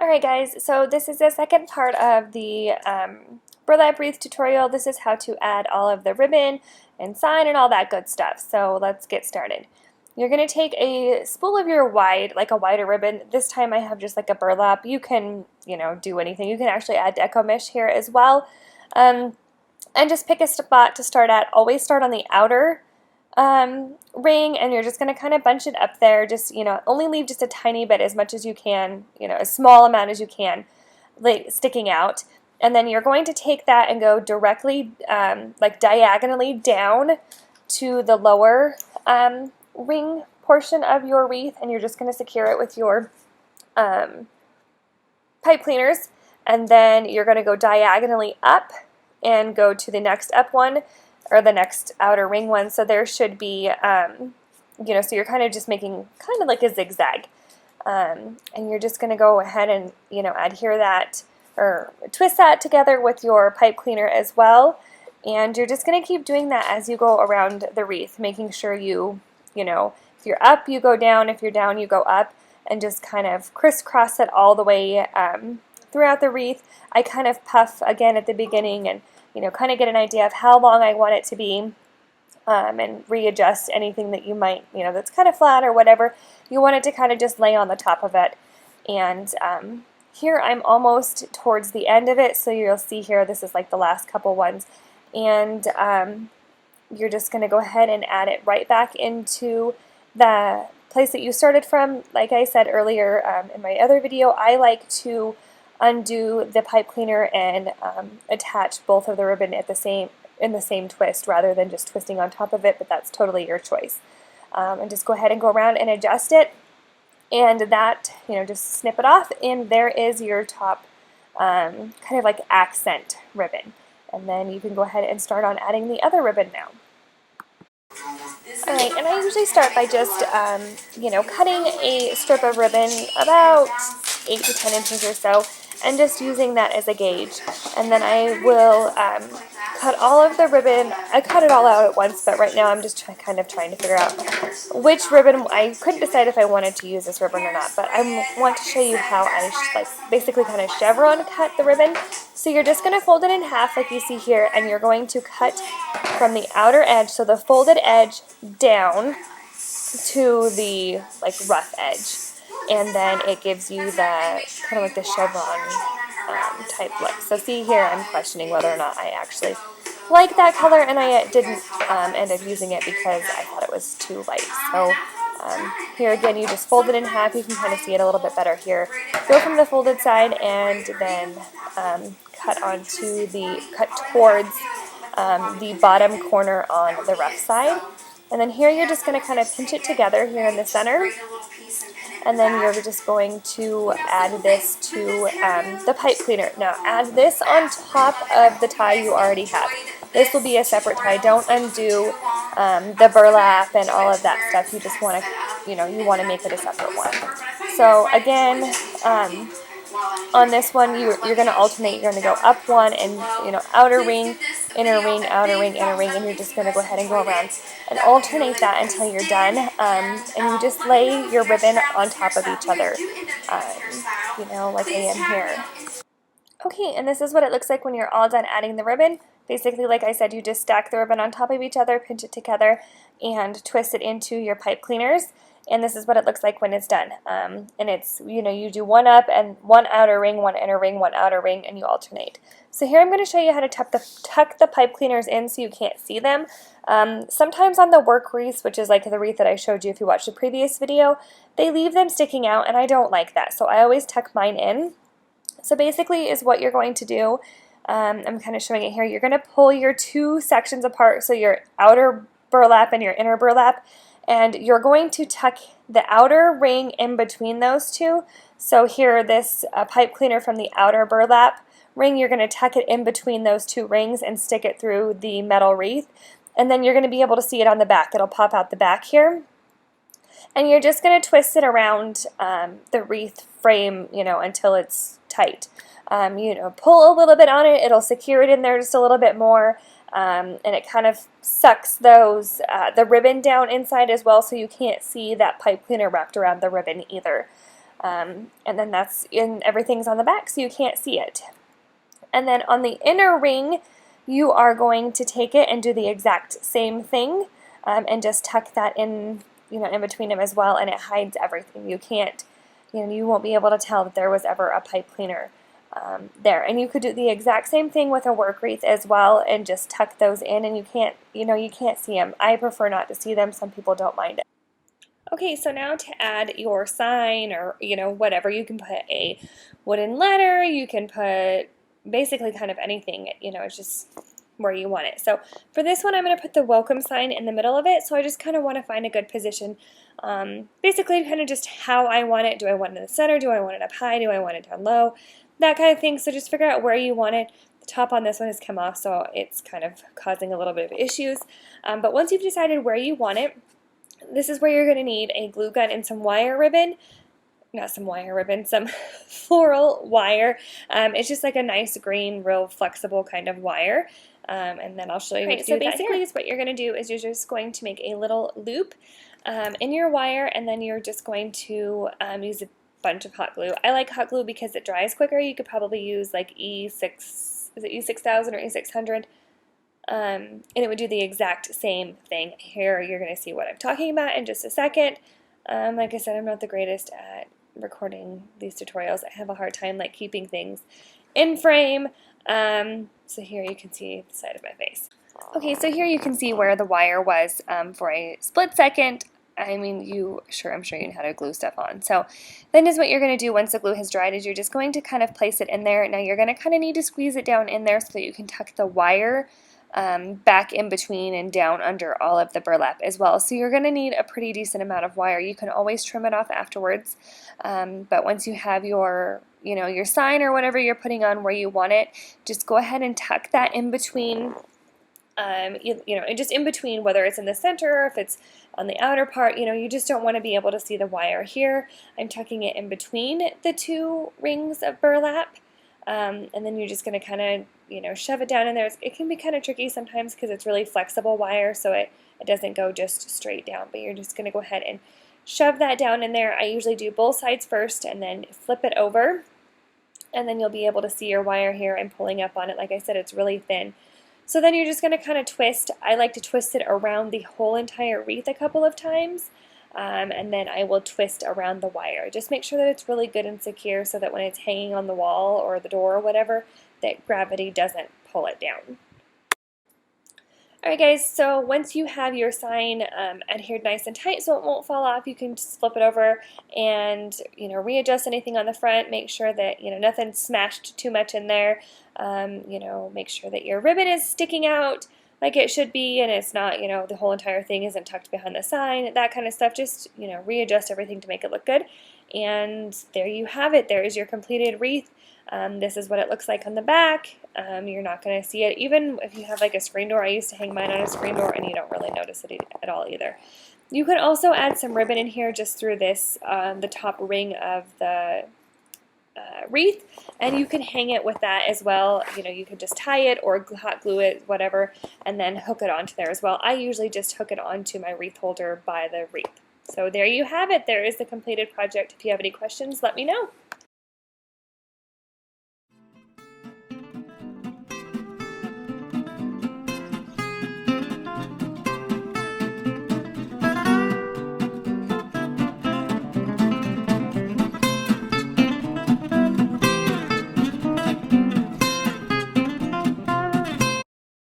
Alright guys, so this is the second part of the Burlap Wreath tutorial. This is how to add all of the ribbon and sign and all that good stuff. So let's get started. You're going to take a spool of your like a wider ribbon. This time I have just like a burlap. You can, do anything. You can actually add deco mesh here as well. And just pick a spot to start at. Always start on the outer ring, and you're just going to kind of bunch it up there. Just, only leave just a tiny bit, as much as you can, a small amount as you can, like sticking out. And then you're going to take that and go directly, like diagonally down to the lower ring portion of your wreath, and you're just going to secure it with your pipe cleaners. And then you're going to go diagonally up and go to the next up one, or the next outer ring one. So there should be, so you're kind of just making kind of like a zigzag. And you're just going to go ahead and, adhere that or twist that together with your pipe cleaner as well. And you're just going to keep doing that as you go around the wreath, making sure if you're up, you go down. If you're down, you go up, and just kind of crisscross it all the way throughout the wreath. I kind of puff again at the beginning and kind of get an idea of how long I want it to be, and readjust anything that you might, that's kind of flat or whatever. You want it to kind of just lay on the top of it. And here I'm almost towards the end of it, so you'll see here this is like the last couple ones. And you're just going to go ahead and add it right back into the place that you started from. Like I said earlier in my other video, I like to undo the pipe cleaner and attach both of the ribbon in the same twist, rather than just twisting on top of it, but that's totally your choice. And just go ahead and go around and adjust it, and that, just snip it off, and there is your top kind of like accent ribbon. And then you can go ahead and start on adding the other ribbon now. Alright, and I usually start by just, cutting a strip of ribbon about 8 to 10 inches or so, and just using that as a gauge. And then I will cut all of the ribbon. I cut it all out at once, but right now I'm just kind of trying to figure out which ribbon. I couldn't decide if I wanted to use this ribbon or not, but I want to show you how I basically kind of chevron cut the ribbon. So you're just going to fold it in half like you see here, and you're going to cut from the outer edge, so the folded edge, down to the rough edge. And then it gives you the kind of like the chevron type look. So see here, I'm questioning whether or not I actually like that color, and I didn't end up using it because I thought it was too light. So here again, you just fold it in half. You can kind of see it a little bit better here. Go from the folded side and then cut towards the bottom corner on the rough side. And then here you're just going to kind of pinch it together here in the center. And then you're just going to add this to the pipe cleaner. Now add this on top of the tie you already have. This will be a separate tie. Don't undo the burlap and all of that stuff. You just want to, you want to make it a separate one. So again, on this one, you're going to alternate. You're going to go up one and, outer ring, inner ring, outer ring, inner ring, and you're just going to go ahead and go around and alternate that until you're done. And you just lay your ribbon on top of each other, like I am here. Okay, and this is what it looks like when you're all done adding the ribbon. Basically, like I said, you just stack the ribbon on top of each other, pinch it together, and twist it into your pipe cleaners. And this is what it looks like when it's done. And it's, you do one up and one outer ring, one inner ring, one outer ring, and you alternate. So here I'm going to show you how to tuck the pipe cleaners in so you can't see them. Sometimes on the work wreaths, which is like the wreath that I showed you if you watched the previous video, they leave them sticking out, and I don't like that. So I always tuck mine in. So basically is what you're going to do. I'm kind of showing it here. You're going to pull your two sections apart, so your outer burlap and your inner burlap, and you're going to tuck the outer ring in between those two. So here, this pipe cleaner from the outer burlap ring, you're going to tuck it in between those two rings and stick it through the metal wreath. And then you're going to be able to see it on the back. It'll pop out the back here. And you're just going to twist it around the wreath frame, until it's tight. Pull a little bit on it. It'll secure it in there just a little bit more. And it kind of sucks the ribbon down inside as well, so you can't see that pipe cleaner wrapped around the ribbon either. And then everything's on the back so you can't see it. And then on the inner ring, you are going to take it and do the exact same thing, and just tuck that in, in between them as well, and it hides everything. You can't, you won't be able to tell that there was ever a pipe cleaner there. And you could do the exact same thing with a work wreath as well, and just tuck those in, and you can't see them. I prefer not to see them. Some people don't mind it. Okay, so now to add your sign or, whatever, you can put a wooden letter, you can put basically kind of anything, it's just where you want it. So for this one, I'm going to put the welcome sign in the middle of it, so I just kind of want to find a good position. Basically kind of just how I want it. Do I want it in the center? Do I want it up high? Do I want it down low? That kind of thing, so just figure out where you want it. The top on this one has come off, so it's kind of causing a little bit of issues. But once you've decided where you want it, this is where you're going to need a glue gun and some wire ribbon. Not some wire ribbon, some floral wire. It's just like a nice green, real flexible kind of wire. And then I'll show you what to do. So basically what you're going to do is you're just going to make a little loop in your wire, and then you're just going to use a bunch of hot glue. I like hot glue because it dries quicker. You could probably use like is it E6000 or E600? And it would do the exact same thing. Here you're going to see what I'm talking about in just a second. Like I said, I'm not the greatest at recording these tutorials. I have a hard time keeping things in frame. So here you can see the side of my face. Okay, so here you can see where the wire was for a split second. I'm sure you know how to glue stuff on. So then is what you're going to do once the glue has dried is you're just going to kind of place it in there. Now you're going to kind of need to squeeze it down in there so that you can tuck the wire back in between and down under all of the burlap as well. So you're going to need a pretty decent amount of wire. You can always trim it off afterwards, but once you have your your sign or whatever you're putting on where you want it, just go ahead and tuck that in between. Just in between, whether it's in the center or if it's on the outer part, you just don't want to be able to see the wire here. I'm tucking it in between the two rings of burlap, and then you're just going to kind of, shove it down in there. It can be kind of tricky sometimes because it's really flexible wire, so it doesn't go just straight down, but you're just going to go ahead and shove that down in there. I usually do both sides first and then flip it over, and then you'll be able to see your wire here. I'm pulling up on it. Like I said, it's really thin. So then you're just going to kind of twist. I like to twist it around the whole entire wreath a couple of times, and then I will twist around the wire. Just make sure that it's really good and secure so that when it's hanging on the wall or the door or whatever, that gravity doesn't pull it down. Alright guys, so once you have your sign adhered nice and tight so it won't fall off, you can just flip it over and readjust anything on the front. Make sure that nothing's smashed too much in there. Make sure that your ribbon is sticking out like it should be, and it's not, the whole entire thing isn't tucked behind the sign, that kind of stuff. Just, readjust everything to make it look good. And there you have it. There is your completed wreath. This is what it looks like on the back. You're not going to see it. Even if you have like a screen door, I used to hang mine on a screen door and you don't really notice it at all either. You could also add some ribbon in here just through this, the top ring of the wreath, and you can hang it with that as well. You could just tie it or hot glue it, whatever, and then hook it onto there as well. I usually just hook it onto my wreath holder by the wreath. So there you have it. There is the completed project. If you have any questions, let me know.